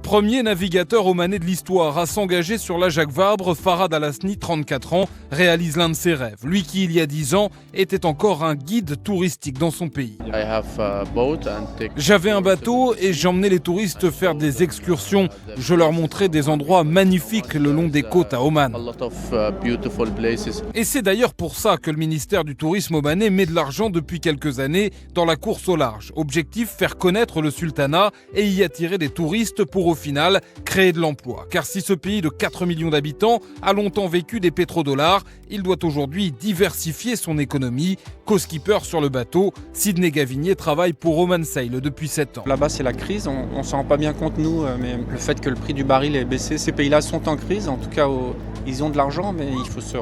Premier navigateur omanais de l'histoire à s'engager sur la Jacques Vabre, Farhad Al-Hasni, 34 ans, réalise l'un de ses rêves. Lui qui, il y a 10 ans, était encore un guide touristique dans son pays. J'avais un bateau et j'emmenais les touristes faire des excursions. Je leur montrais des endroits magnifiques le long des côtes à Oman. Et c'est d'ailleurs pour ça que le ministère du Tourisme omanais met de l'argent depuis quelques années dans la course au large. Objectif, faire connaître le sultanat et y attirer des touristes pour au final créer de l'emploi. Car si ce pays de 4 millions d'habitants a longtemps vécu des pétrodollars, il doit aujourd'hui diversifier son économie. Co-skipper sur le bateau, Sidney Gavinier travaille pour Oman Sail depuis 7 ans. Là-bas, c'est la crise. On ne s'en rend pas bien compte, nous, mais le fait que le prix du baril ait baissé, ces pays-là sont en crise. En tout cas, ils ont de l'argent, mais il faut se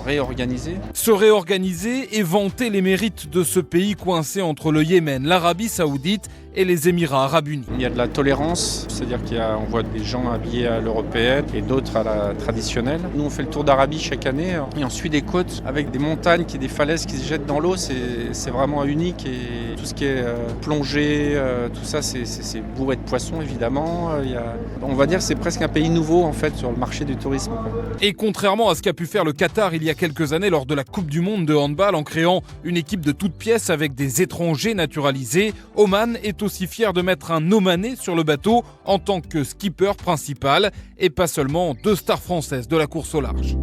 réorganiser. Se réorganiser et vanter les mérites de ce pays coincé entre le Yémen, l'Arabie Saoudite et les Émirats Arabes Unis. Il y a de la tolérance, c'est-à-dire qu'on voit des gens habillés à l'européenne et d'autres à la traditionnelle. Nous, on fait le tour d'Arabie chaque année et on suit des côtes avec des montagnes, des falaises qui se jettent dans l'eau. C'est vraiment unique et tout ce qui est plongée, tout ça, c'est bourré de poissons, évidemment. On va dire que c'est presque un pays nouveau, en fait, sur le marché du tourisme. Et contrairement à ce qu'a pu faire le Qatar il y a quelques années lors de la Coupe du Monde de handball en créant une équipe de toutes pièces avec des étrangers naturalisés, Oman est aussi fier de mettre un Omanais sur le bateau en tant que skipper principal et pas seulement 2 stars françaises de la course au large.